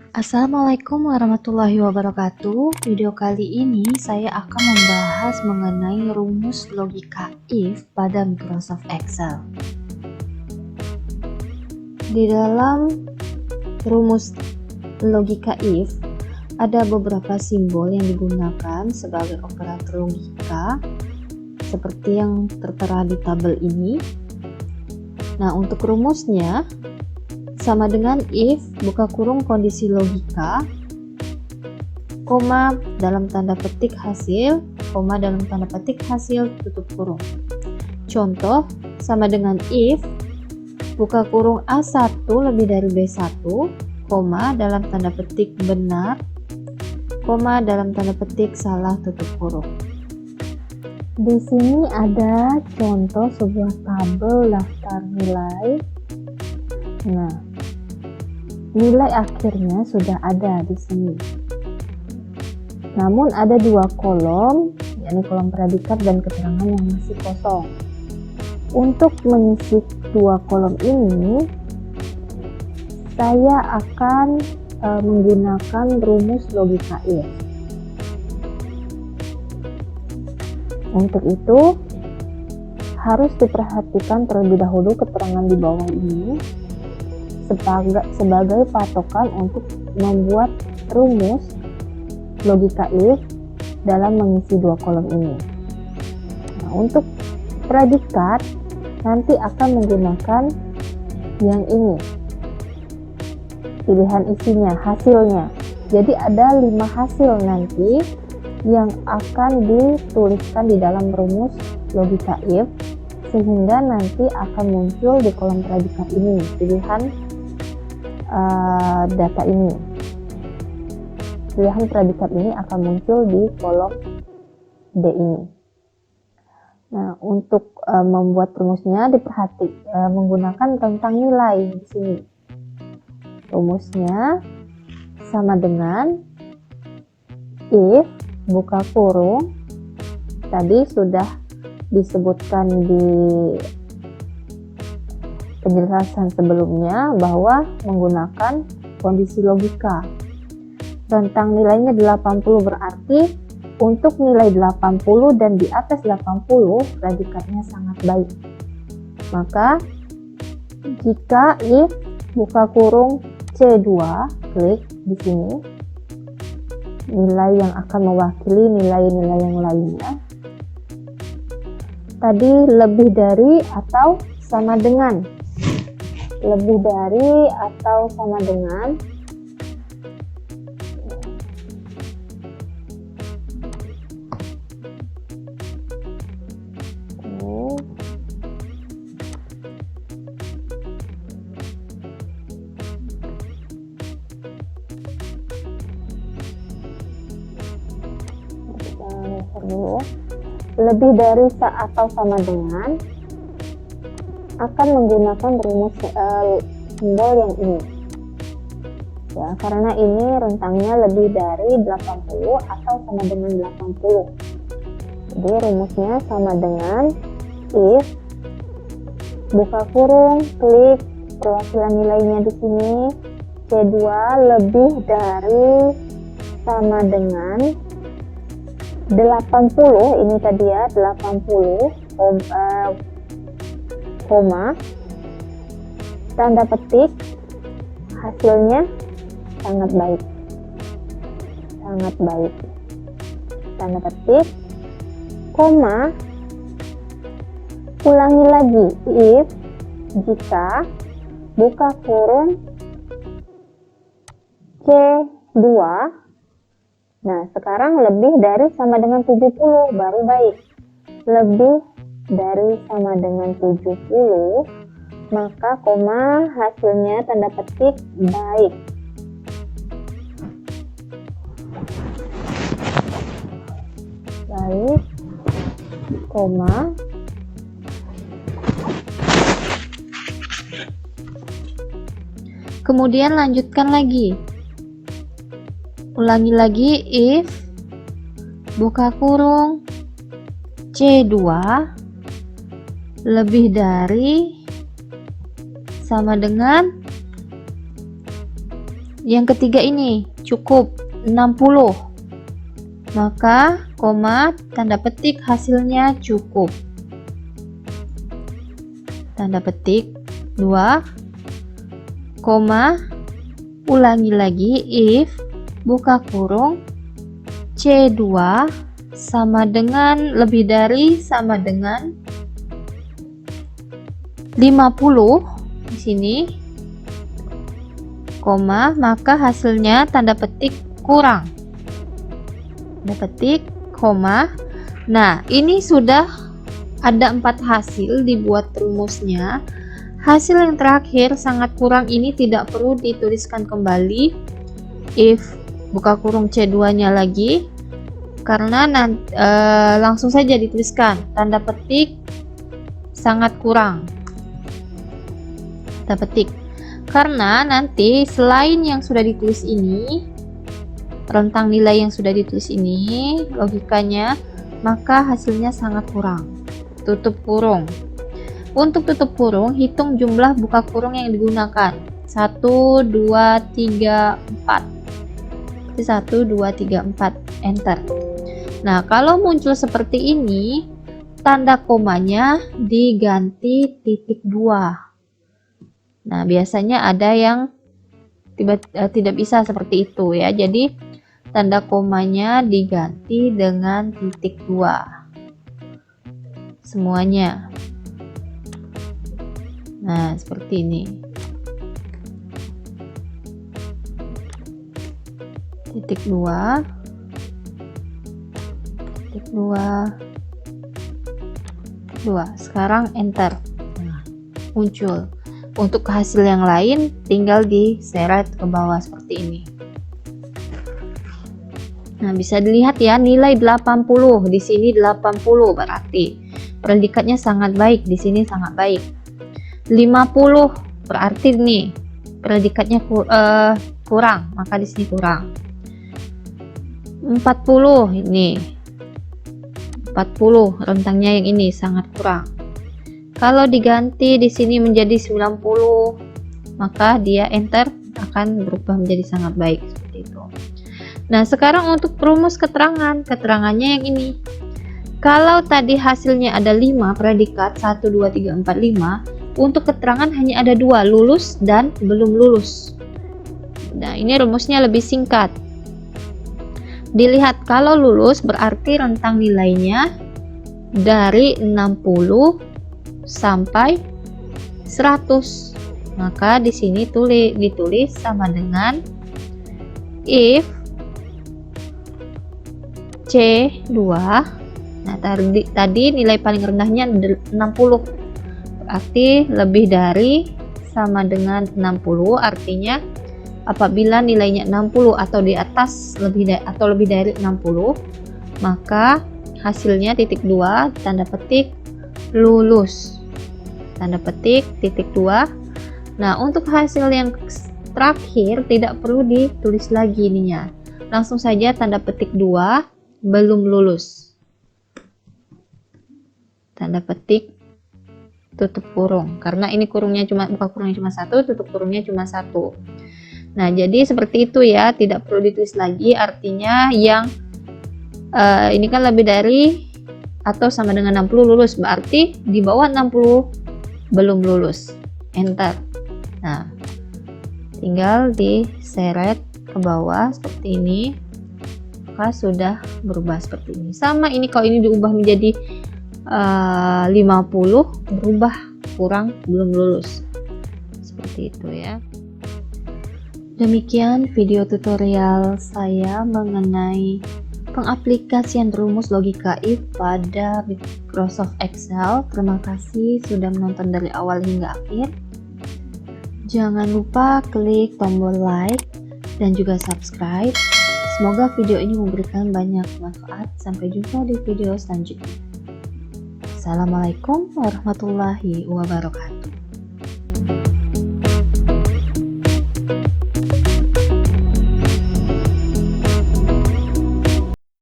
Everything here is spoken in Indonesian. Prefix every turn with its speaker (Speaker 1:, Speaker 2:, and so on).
Speaker 1: Assalamualaikum warahmatullahi wabarakatuh. Video kali ini saya akan membahas mengenai rumus logika if pada Microsoft Excel. Di dalam rumus logika if ada beberapa simbol yang digunakan sebagai operator logika seperti yang tertera di tabel ini. Nah, untuk rumusnya sama dengan if buka kurung kondisi logika, koma dalam tanda petik hasil, koma dalam tanda petik hasil tutup kurung. Contoh sama dengan if buka kurung A1 lebih dari B1, koma dalam tanda petik benar, koma dalam tanda petik salah tutup kurung. Di sini ada contoh sebuah tabel daftar nilai. Nah, nilai akhirnya sudah ada di sini. Namun ada dua kolom, yakni kolom predikat dan keterangan yang masih kosong. Untuk mengisi dua kolom ini, saya akan menggunakan rumus logika if. Untuk itu, harus diperhatikan terlebih dahulu keterangan di bawah ini sebagai patokan untuk membuat rumus logika if dalam mengisi dua kolom ini. Nah, untuk predikat nanti akan menggunakan yang ini, pilihan isinya, hasilnya. Jadi ada 5 hasil nanti yang akan dituliskan di dalam rumus logika if, sehingga nanti akan muncul di kolom predikat ini pilihan data ini. Pilihan predikat ini akan muncul di kolom D ini. Nah, untuk membuat rumusnya menggunakan rentang nilai di sini. Rumusnya sama dengan if buka kurung, tadi sudah disebutkan di penjelasan sebelumnya bahwa menggunakan kondisi logika. Rentang nilainya 80 berarti untuk nilai 80 dan di atas 80 predikatnya sangat baik. Maka jika if buka kurung C2, klik di sini, nilai yang akan mewakili nilai-nilai yang lainnya. Tadi lebih dari atau sama dengan, lebih dari atau sama dengan, lebih dari atau sama dengan akan menggunakan rumus simbol yang ini ya, karena ini rentangnya lebih dari 80 atau sama dengan 80. Jadi rumusnya sama dengan if buka kurung, klik perwakilan nilainya di sini C2 lebih dari sama dengan 80, ini tadi ya 80, koma tanda petik hasilnya sangat baik, tanda petik, koma ulangi lagi if jika buka kurung C2. Nah, sekarang lebih dari sama dengan 70 baru baik. Lebih dari sama dengan 70, maka koma hasilnya tanda petik baik. Baik, koma. Kemudian lanjutkan lagi. Ulangi lagi if buka kurung C2 lebih dari sama dengan Yang ketiga ini cukup 60. Maka koma tanda petik hasilnya cukup. Tanda petik 2, koma, ulangi lagi if buka kurung C2 sama dengan lebih dari sama dengan 50 di sini, koma, maka hasilnya tanda petik kurang. Tanda petik, koma. Nah, ini sudah ada 4 hasil dibuat rumusnya. Hasil yang terakhir sangat kurang ini tidak perlu dituliskan kembali if buka kurung C2 nya lagi, karena langsung saja dituliskan tanda petik sangat kurang, tanda petik, karena nanti selain yang sudah ditulis ini, rentang nilai yang sudah ditulis ini logikanya, maka hasilnya sangat kurang. Tutup kurung. Untuk tutup kurung, hitung jumlah buka kurung yang digunakan. 1, 2, 3, 4. 1, 2, 3, 4. Enter. Nah, kalau muncul seperti ini, tanda komanya diganti titik 2. Nah, biasanya ada yang tidak bisa seperti itu ya. Jadi, tanda komanya diganti dengan titik 2. Semuanya. Nah, seperti ini. Titik 2. Titik 2. 2. Sekarang enter. Nah, muncul. Untuk hasil yang lain tinggal diseret ke bawah seperti ini. Nah, bisa dilihat ya, nilai 80. Di sini 80 berarti predikatnya sangat baik, di sini sangat baik. 50 berarti nih predikatnya kurang, maka di sini kurang. 40 ini 40 rentangnya yang ini sangat kurang. Kalau diganti di sini menjadi 90, maka dia enter akan berubah menjadi sangat baik seperti itu. Nah, sekarang untuk rumus keterangannya yang ini. Kalau tadi hasilnya ada 5 predikat 1 2 3 4 5, untuk keterangan hanya ada 2, lulus dan belum lulus. Nah, ini rumusnya lebih singkat. Dilihat, kalau lulus berarti rentang nilainya dari 60 sampai 100. Maka di sini ditulis sama dengan if C2. Nah, tadi nilai paling rendahnya 60. Berarti lebih dari sama dengan 60, artinya apabila nilainya 60 atau di atas lebih dari 60, maka hasilnya titik 2, tanda petik lulus. Tanda petik titik 2. Nah, untuk hasil yang terakhir tidak perlu ditulis lagi ininya. Langsung saja tanda petik 2, belum lulus. Tanda petik tutup kurung, karena ini kurungnya buka kurungnya cuma 1, tutup kurungnya cuma 1. Nah, jadi seperti itu ya, tidak perlu ditulis lagi. Artinya yang ini kan lebih dari atau sama dengan 60 lulus, berarti di bawah 60 belum lulus. Enter. Nah, tinggal diseret ke bawah seperti ini, maka sudah berubah seperti ini. Sama ini, kalau ini diubah menjadi 50, berubah kurang belum lulus seperti itu ya. Demikian video tutorial saya mengenai pengaplikasian rumus logika if pada Microsoft Excel. Terima kasih sudah menonton dari awal hingga akhir. Jangan lupa klik tombol like dan juga subscribe. Semoga video ini memberikan banyak manfaat. Sampai jumpa di video selanjutnya. Assalamualaikum warahmatullahi wabarakatuh.